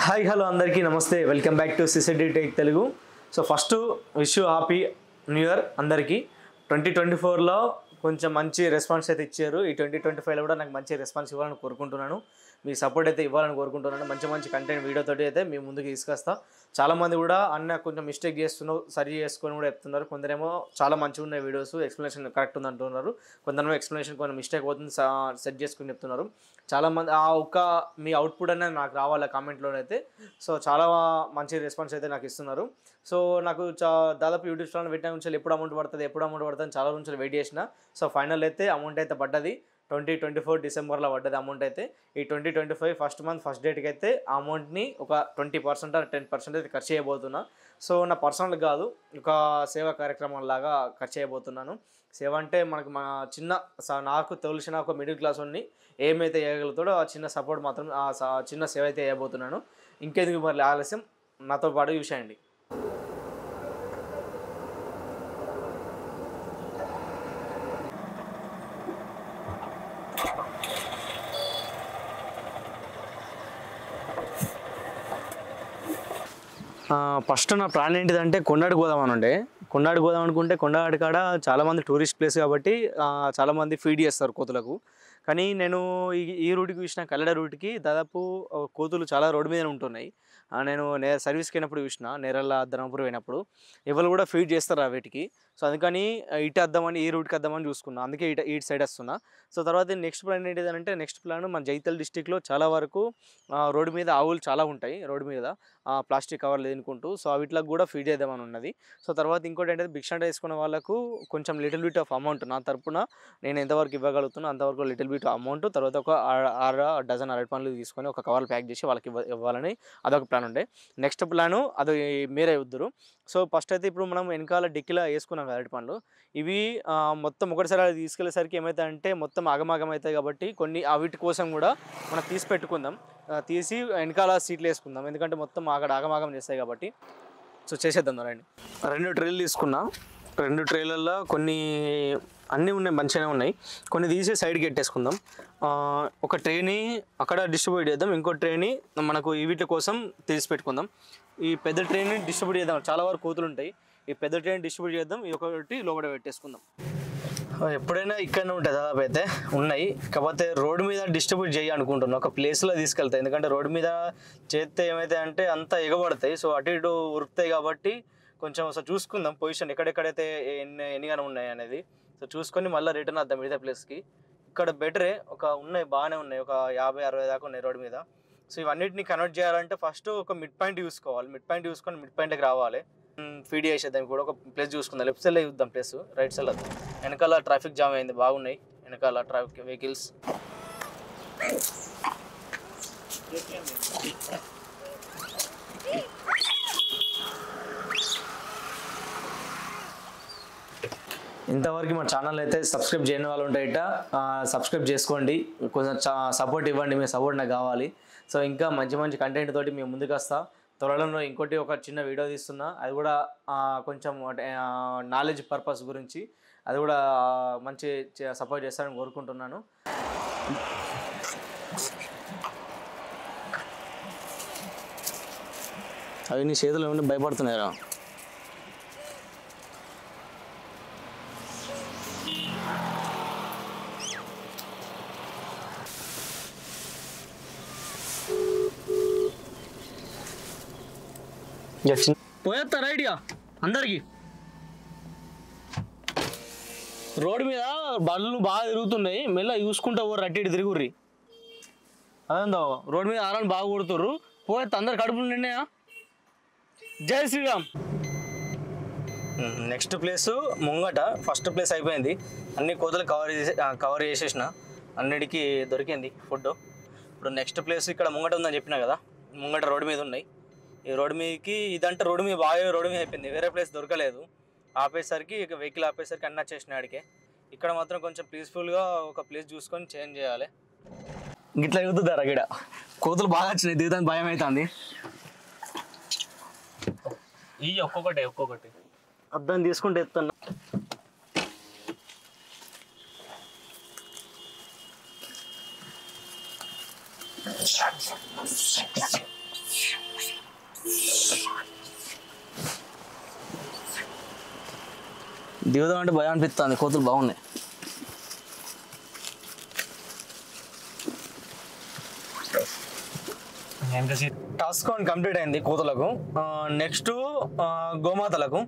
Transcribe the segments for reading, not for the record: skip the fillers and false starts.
Hi hello అందరికీ నమస్తే, welcome back to CCD tech Telugu. So first wish you happy new year అందరికీ. 2024లో కొంచెం మంచి రెస్పాన్స్ అయితే ఇచ్చారు. ఈ 2025లో కూడా నాకు మంచి రెస్పాన్స్ ఇవ్వాలని కోరుకుంటున్నాను. మీ సపోర్ట్ అయితే ఇవ్వాలని కోరుకుంటున్నాను. మంచి మంచి కంటెంట్ వీడియోతోటి అయితే మీ ముందుకు తీసుకొస్తా. చాలామంది కూడా అన్న కొంచెం మిస్టేక్ చేస్తున్నావు, సరి చేసుకొని కూడా చెప్తున్నారు. కొందరేమో చాలా మంచిగా ఉన్నాయి వీడియోస్, ఎక్స్ప్లెనేషన్ కరెక్ట్ ఉంది అంటున్నారు. కొందరేమో ఎక్స్ప్లెనేషన్ కొంచెం మిస్టేక్ అవుతుంది సెట్ చేసుకొని చెప్తున్నారు. చాలామంది ఆ ఒక్క మీ అవుట్పుట్ అనేది నాకు రావాలి కామెంట్లో అయితే. సో చాలా మంచి రెస్పాన్స్ అయితే నాకు ఇస్తున్నారు. సో నాకు దాదాపు యూట్యూబ్ ఛానల్ పెట్టిన నుంచి ఎప్పుడు అమౌంట్ పడుతుంది అని చాలా నుంచి వెయిట్ చేసిన. సో ఫైనల్ అయితే అమౌంట్ అయితే పడ్డది. 2024 డిసెంబర్లో పడ్డది అమౌంట్ అయితే. ఈ 2025 ఫస్ట్ మంత్ ఫస్ట్ డేట్కి అయితే ఆ అమౌంట్ని ఒక 20% 10% అయితే ఖర్చు చేయబోతున్నా. సో నా పర్సనల్ కాదు, ఒక సేవా కార్యక్రమం లాగా ఖర్చు చేయబోతున్నాను. సేవ అంటే మనకు నాకు తెలిసిన ఒక మిడిల్ క్లాస్ వాడిని ఏమైతే చేయగలుగుతాడో ఆ చిన్న సపోర్ట్ మాత్రం చిన్న సేవ అయితే చేయబోతున్నాను. ఇంకెందుకు మరి ఆలస్యం, నాతో పాటు చూసేయండి. ఫస్ట్ నా ప్లాన్ ఏంటిదంటే కొండాడికి పోదామని ఉండే. కొండాడికి పోదాం అనుకుంటే కొండాడి కాడ చాలామంది టూరిస్ట్ ప్లేస్ కాబట్టి చాలామంది ఫీడ్ చేస్తారు కోతులకు. కానీ నేను ఈ రూట్కి చూసిన కల్లడ రూట్కి దాదాపు కోతులు చాలా రోడ్డు మీద ఉంటున్నాయి. నేను సర్వీస్కి అయినప్పుడు చూసిన, నేరళ్ళ ధర్మపురి పోయినప్పుడు ఎవరు కూడా ఫీడ్ చేస్తారు వీటికి. సో అందుకని ఇటు వద్దామని, ఈ రూట్కి వద్దామని చూసుకున్నా. అందుకే ఇటు సైడ్ వస్తున్నా. సో తర్వాత నెక్స్ట్ ప్లాన్ ఏంటిదంటే, నెక్స్ట్ ప్లాన్ మన జైతల్ డిస్టిక్లో చాలా వరకు రోడ్డు మీద ఆవులు చాలా ఉంటాయి. రోడ్డు మీద ప్లాస్టిక్ కవర్లు తినుకుంటూ, సో వీటికి కూడా ఫీడ్ చేద్దామని ఉన్నది. సో తర్వాత ఇంకోటి ఏంటంటే, భిక్షాంట వేసుకున్న వాళ్ళకు కొంచెం లిటిల్ బిట్ ఆఫ్ అమౌంట్ నా తరపున నేను ఎంతవరకు ఇవ్వగలుగుతున్నా అంతవరకు లిటిల్ బిట్ అమౌంట్, తర్వాత ఒక 6 డజన్ అరటి పండ్లు తీసుకొని ఒక కవర్ ప్యాక్ చేసి వాళ్ళకి ఇవ్వాలని అదొక ప్లాన్ ఉండే. నెక్స్ట్ ప్లాను అది మీరే వద్దురు. సో ఫస్ట్ అయితే ఇప్పుడు మనం వెనకాల డిక్కీలో వేసుకున్నాం అరటి పండ్లు. ఇవి మొత్తం ఒకటిసారి తీసుకెళ్ళేసరికి ఏమవుతాయంటే మొత్తం ఆగమాగం అవుతాయి. కాబట్టి కొన్ని వీటి కోసం కూడా మనం తీసి పెట్టుకుందాం, తీసి వెనకాల సీట్లు వేసుకుందాం. ఎందుకంటే మొత్తం అక్కడ ఆగమాగం చేస్తాయి కాబట్టి. సో చేసేద్దాం రండి. 2 ట్రేలు తీసుకున్నా. 2 ట్రేలల్లో కొన్ని అన్నీ ఉన్నాయి, మంచిగానే ఉన్నాయి. కొన్ని తీసి సైడ్కి పెట్టేసుకుందాం. ఒక ట్రేని అక్కడ డిస్ట్రిబ్యూట్ చేద్దాం, ఇంకో ట్రేని మనకు వీటి కోసం తీసి పెట్టుకుందాం. ఈ పెద్ద ట్రేని డిస్ట్రిబ్యూట్ చేద్దాం, చాలా వరకు కోతులు ఉంటాయి. ఈ పెద్ద ట్రేని డిస్ట్రిబ్యూట్ చేద్దాం, ఇది ఒకటి లోపల పెట్టేసుకుందాం. ఎప్పుడైనా ఇక్కడనే ఉంటుంది దాదాపు అయితే ఉన్నాయి. కాకపోతే రోడ్డు మీద డిస్ట్రిబ్యూట్ చేయాలనుకుంటున్నాను, ఒక ప్లేస్లో తీసుకెళ్తాయి. ఎందుకంటే రోడ్డు మీద చేస్తే ఏమైతే అంటే అంతా ఎగబడతాయి. సో అటు ఇటు ఉరుకుతాయి కాబట్టి కొంచెం ఒకసారి చూసుకుందాం పొజిషన్ ఎక్కడెక్కడైతే ఎన్నిగానే ఉన్నాయి అనేది. సో చూసుకొని మళ్ళీ రిటర్న్ వద్దాం మిగతా ప్లేస్కి. ఇక్కడ బెటరే ఉన్నాయి, బాగానే ఉన్నాయి, ఒక 50-60 దాకా ఉన్నాయి రోడ్డు మీద. సో ఇవన్నిటిని కన్వర్ట్ చేయాలంటే ఫస్ట్ ఒక మిడ్ పాయింట్ చూసుకోవాలి. మిడ్ పాయింట్ చూసుకొని మిడ్ పాయింట్కి రావాలి. ఫీడ్ చేసేద్దాం. కూడా ఒక ప్లేస్ చూసుకుందాం. లెఫ్ట్ సైడ్లో చూద్దాం ప్లేస్, రైట్ సైడ్ వద్దాం. వెనకాల ట్రాఫిక్ జామ్ అయింది, బాగున్నాయి వెనకాల ట్రాఫిక్ వెహికల్స్. ఇంతవరకు మా ఛానల్ అయితే సబ్స్క్రైబ్ చేయని వాళ్ళు ఉంటే సబ్స్క్రైబ్ చేసుకోండి. కొంచెం సపోర్ట్ ఇవ్వండి, మీ సపోర్ట్ నాకు కావాలి. సో ఇంకా మంచి మంచి కంటెంట్ తోటి మేము ముందుకు వస్తా. త్వరలో ఇంకోటి ఒక చిన్న వీడియో తీస్తున్నా, అది కూడా కొంచెం నాలెడ్జ్ పర్పస్ గురించి. అది కూడా మంచి సపోర్ట్ చేస్తారని కోరుకుంటున్నాను. అవి నీ చేతులు ఏమైనా భయపడుతున్నారా? పోయేస్తారా ఐడియా అందరికి? రోడ్డు మీద బళ్ళు బాగా తిరుగుతున్నాయి, మెల్ల చూసుకుంటా రట్టి ఇటు తిరుగుర్రి. అదేందో రోడ్డు మీద ఆరాన్ని బాగా కొడుతుర్రు. పోయేస్తా అందరు కడుపులు నిన్నాయా? జై శ్రీరామ్. నెక్స్ట్ ప్లేసు ముంగట. ఫస్ట్ ప్లేస్ అయిపోయింది, అన్ని కోతలు కవర్ చేసేసిన, అన్నిటికీ దొరికింది ఫుడ్. ఇప్పుడు నెక్స్ట్ ప్లేస్ ఇక్కడ ముంగట ఉందని చెప్పినా కదా, ముంగట రోడ్డు మీద ఉన్నాయి. ఈ రోడ్డు మీదకి ఇదంటే రోడ్డు మీద బాగా రోడ్డు మీద అయిపోయింది, వేరే ప్లేస్ దొరకలేదు. ఆపేసరికి ఇక వెహికల్ ఆపేసరికి అన్నీ వచ్చేసినాయి ఆడికే. ఇక్కడ మాత్రం కొంచెం పీస్ఫుల్గా ఒక ప్లేస్ చూసుకొని చేంజ్ చేయాలి. గిట్లా ఎగుతుందారా గిడ కోతులు బాగా వచ్చినాయి, దిగుతాను భయం అవుతుంది. ఒక్కొక్కటి అర్థం తీసుకుంటే ఎత్తున్నా. దిగుదాం అంటే భయం అనిపిస్తుంది, కోతులు బాగున్నాయి. టాస్క్ కంప్లీట్ అయింది కోతులకు. నెక్స్ట్ గోమాతలకు.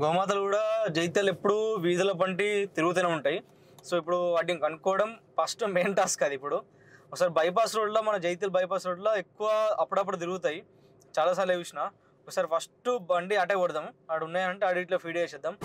గోమాతలు కూడా జైత్యాలు ఎప్పుడు వీధుల పంటి తిరుగుతూనే ఉంటాయి. సో ఇప్పుడు వాటిని కనుక్కోవడం ఫస్ట్ మెయిన్ టాస్క్. అది ఇప్పుడు ఒకసారి బైపాస్ రోడ్లో, మన జైత్యాల బైపాస్ రోడ్లో ఎక్కువ అప్పుడప్పుడు తిరుగుతాయి, చాలాసార్లు చూసిన. ఒకసారి ఫస్ట్ బండి అటే కొడదాం, ఆడ ఉన్నాయంటే ఆడ ఇట్లా ఫీడ్ చేసేద్దాం.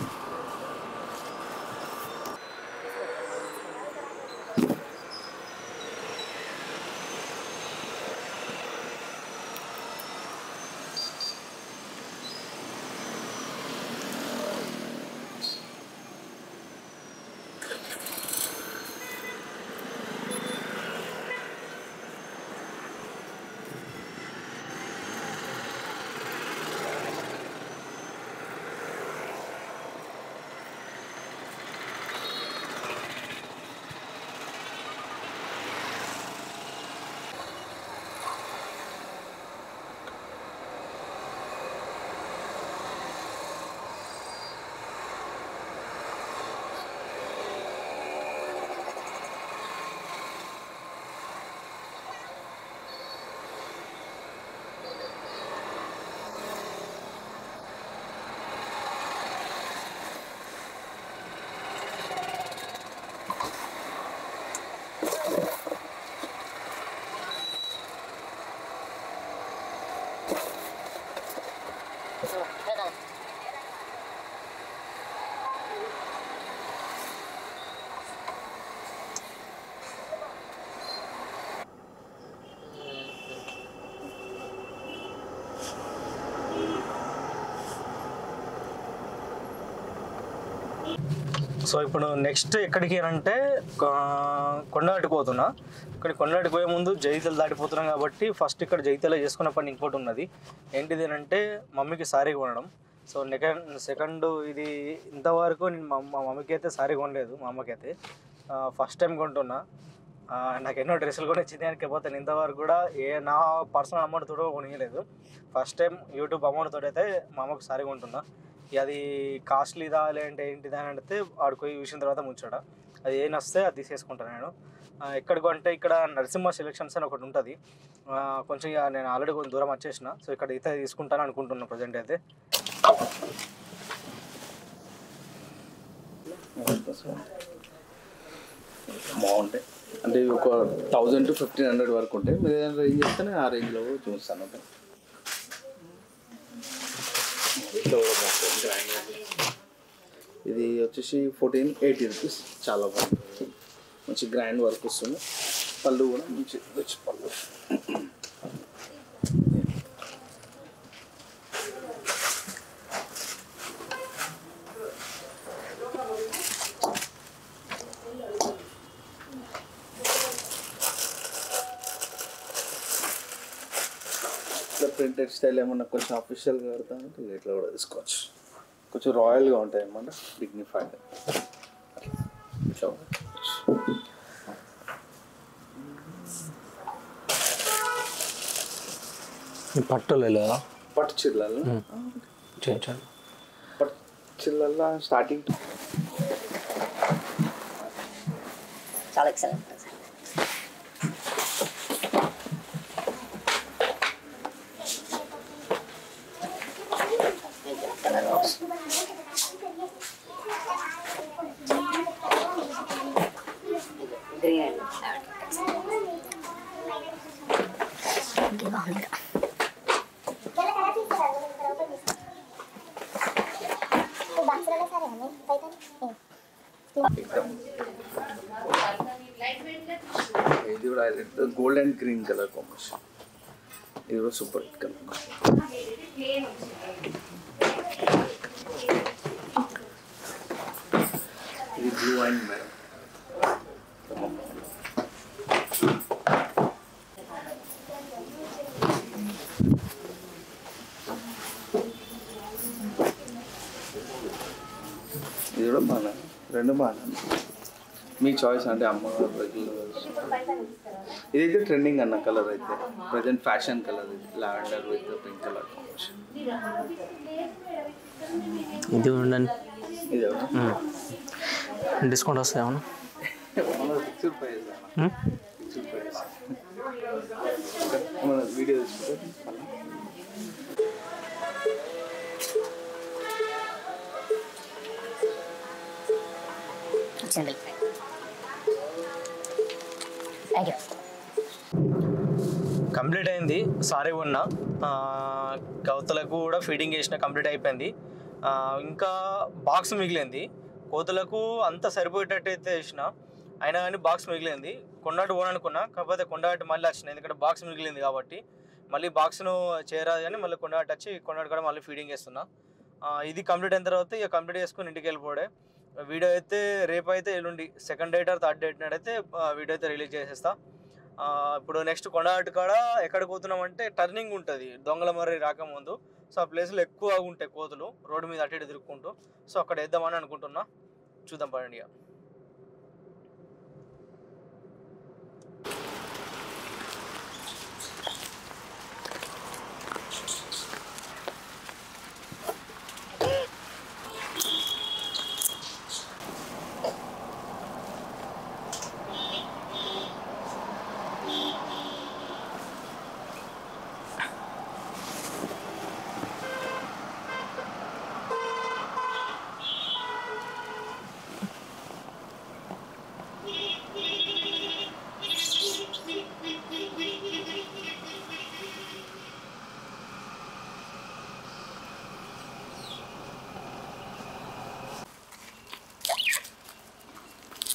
సో ఇప్పుడు నెక్స్ట్ ఎక్కడికి అంటే కొండగట్టుకు పోతున్నా. ఇక్కడ కొండగట్టుకు పోయే ముందు జైత్యాలు దాటిపోతున్నాం కాబట్టి ఫస్ట్ ఇక్కడ జైత్యాల చేసుకున్న పని ఇంకోటి ఉన్నది. ఏంటిది అంటే మమ్మీకి సారీ కొనడం. సో సెకండ్ ఇది ఇంతవరకు నేను మా మమ్మీకి అయితే సారీ కొనలేదు. మా అమ్మకి అయితే ఫస్ట్ టైం కొంటున్నా. నాకు ఎన్నో డ్రెస్సులు కూడా ఇచ్చింది అని కాకపోతే నేను ఇంతవరకు కూడా నా పర్సనల్ అమౌంట్ తోడు కొనియలేదు. ఫస్ట్ టైం యూట్యూబ్ అమౌంట్ తోటి అయితే మా అమ్మకు సారీ కొంటున్నా. అది కాస్ట్లీదా లేదంటే ఏంటిదా అని అడిగితే ఆడికి పోయి చూసిన తర్వాత ముంచాడ. అది ఏం వస్తే అది తీసేసుకుంటాను నేను. ఎక్కడికి అంటే ఇక్కడ నరసింహ సెలెక్షన్స్ అని ఒకటి ఉంటుంది. కొంచెం నేను ఆల్రెడీ కొంచెం దూరం వచ్చేసిన. సో ఇక్కడ అయితే తీసుకుంటాను అనుకుంటున్నాను ప్రజెంట్ అయితే. బాగుంటాయి అంటే ఒక 1000 to 1500 వరకు ఉంటాయి. మీరు ఏదైనా రేంజ్ చేస్తేనే ఆ రేంజ్లో చూస్తాను. ఇది వచ్చేసి 1480 రూపీస్. చాలా బాగుంటుంది, మంచి గ్రాండ్ వర్క్ వస్తుంది. పళ్ళు కూడా మంచి రిచ్ పళ్ళు. ప్రింటెడ్ స్టైల్ ఏమన్నా కొంచెం అఫీషియల్గా కడతామంటే ఇట్లా కూడా తీసుకోవచ్చు. కొంచెం రాయల్గా ఉంటాయి అన్నమాట, డిగ్నిఫైడ్. ఇట్లా పట్టులలో పట్టు చీరలలో పట్టు చీరలలో స్టార్టింగ్ చాలా ఎక్సలెంట్. ఇది కూడా gold and green colour combination. ఇది కూడా సూపర్ కలర్. ఇది బ్లూ అండ్ మేడం. ఇది కూడా బాగా, రెండు బాగా. మీ చాయిస్ అంటే అమ్మగారు రెగ్యులర్ ఇదైతే ట్రెండింగ్ అన్న కలర్ అయితే ప్రజెంట్ ఫ్యాషన్ కలర్ ఇది lavender with pink colour combination. ఇది ఉండండి, ఇది డిస్కౌంట్ వస్తాయి ఏమన్నా? Fixed price fixed price. మన వీడియో తీసుకుంటే థ్యాంక్ యూ. కంప్లీట్ అయింది. సారీ ఉన్నా కౌతలకు కూడా ఫీడింగ్ చేసిన కంప్లీట్ అయిపోయింది. ఇంకా బాక్స్ మిగిలింది. కోతులకు అంతా సరిపోయేటట్టు అయితే వేసిన, అయినా కానీ బాక్స్ మిగిలింది. కొండాటి పోననుకున్నా, కాకపోతే కొండాటి మళ్ళీ వచ్చినాయి, ఎందుకంటే బాక్స్ మిగిలింది కాబట్టి. మళ్ళీ బాక్స్ను చేయరాదు కానీ మళ్ళీ కొండాటి వచ్చి కొండాటి కూడా మళ్ళీ ఫీడింగ్ చేస్తున్నా. ఇది కంప్లీట్ అయిన తర్వాత ఇక కంప్లీట్ చేసుకుని ఇంటికి వెళ్ళిపోడే. వీడియో అయితే రేపు అయితే ఎల్లుండి second date or third date నాడైతే వీడియో అయితే రిలీజ్ చేసేస్తా. ఇప్పుడు నెక్స్ట్ కొండాటి కాడ ఎక్కడికి పోతున్నామంటే టర్నింగ్ ఉంటుంది దొంగల మర్రి రాకముందు. సో ఆ ప్లేస్లో ఎక్కువ ఉంటాయి కోతులు, రోడ్డు మీద అటు ఇటు తిరుక్కుంటూ. సో అక్కడ వేద్దామని అనుకుంటున్నా, చూద్దాం పడండి. ఇక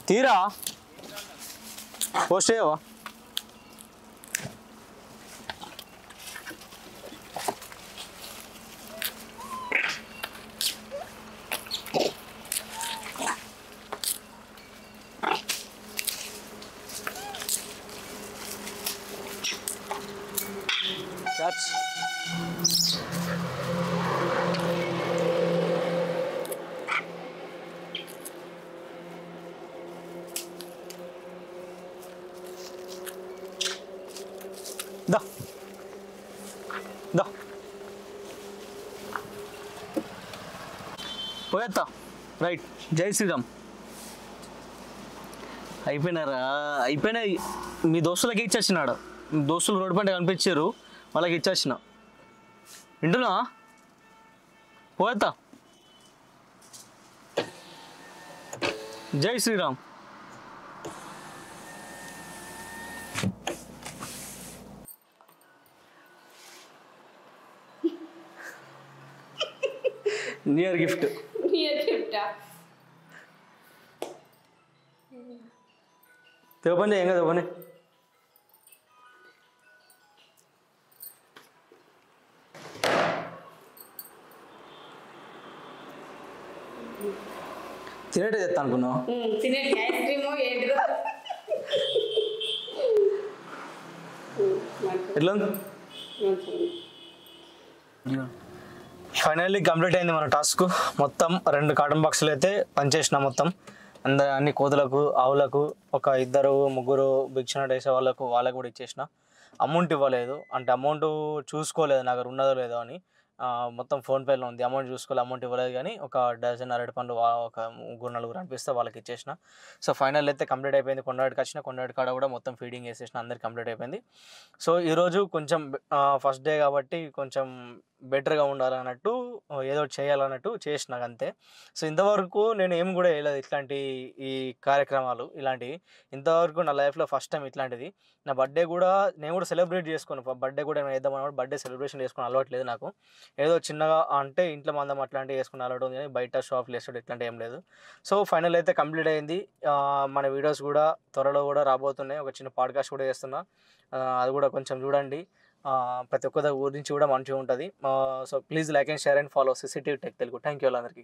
తీరా పోస్ట్ చేయవా? దా దా పోయేత్తా. రైట్, జై శ్రీరామ్. అయిపోయినారా? అయిపోయినాయి. మీ దోస్తులకి ఇచ్చేసినాడు. దోస్తులు రోడ్డు పంట కనిపించారు, వాళ్ళకి ఇచ్చేసిన. వింటున్నా? పోయేత్తా. జై శ్రీరామ్. New year gift. తెప్పండి, ఏం కదా తెప్పండి. తినేటే చెప్తా అనుకున్నావు. ఎట్లా ఫైనల్లీ కంప్లీట్ అయింది మన టాస్క్. మొత్తం 2 కాటన్ బాక్సులు అయితే పనిచేసిన. మొత్తం అన్ని కోతులకు, ఆవులకు, ఒక 2-3 భిక్షణ వేసే వాళ్ళకు కూడా ఇచ్చేసిన. అమౌంట్ ఇవ్వలేదు, అంటే అమౌంట్ చూసుకోలేదు నా దగ్గర ఉన్నదో లేదో అని. మొత్తం ఫోన్పేలో ఉంది, అమౌంట్ చూసుకోవాలి, అమౌంట్ ఇవ్వలేదు. కానీ ఒక డజన్ అరటి పండ్లు ఒక 3-4 అనిపిస్తే వాళ్ళకి ఇచ్చేసిన. సో ఫైనల్ అయితే కంప్లీట్ అయిపోయింది. కొండాటికి వచ్చిన, కొండాటి కాడ కూడా మొత్తం ఫీడింగ్ వేసేసిన, అందరికి కంప్లీట్ అయిపోయింది. సో ఈరోజు కొంచెం ఫస్ట్ డే కాబట్టి కొంచెం బెటర్గా ఉండాలన్నట్టు, ఏదో చేయాలన్నట్టు చేసిన అంతే. సో ఇంతవరకు నేను ఏం కూడా వేయలేదు ఇట్లాంటి ఈ కార్యక్రమాలు ఇలాంటివి. ఇంతవరకు నా లైఫ్లో ఫస్ట్ టైం ఇట్లాంటిది. నా బర్త్డే కూడా నేను కూడా సెలబ్రేట్ చేసుకున్నాను. బర్త్డే కూడా నేను వేద్దామన్నప్పుడు బర్త్డే సెలబ్రేషన్ చేసుకుని అలవాట్లేదు నాకు. ఏదో చిన్నగా అంటే ఇంట్లో మందం అట్లాంటివి వేసుకుని అలవాటు ఉంది, కానీ బయట షాప్లు వేసాడు ఇట్లాంటివి ఏం లేదు. సో ఫైనల్ అయితే కంప్లీట్ అయింది. మన వీడియోస్ కూడా త్వరలో కూడా రాబోతున్నాయి. ఒక చిన్న పాడ్కాస్ట్ కూడా చేస్తున్నా, అది కూడా కొంచెం చూడండి. ప్రతి ఒక్క గురించి కూడా మంచిగా ఉంటుంది. So please like and share and follow CCTV Tech Telugu. Thank you అందరికీ.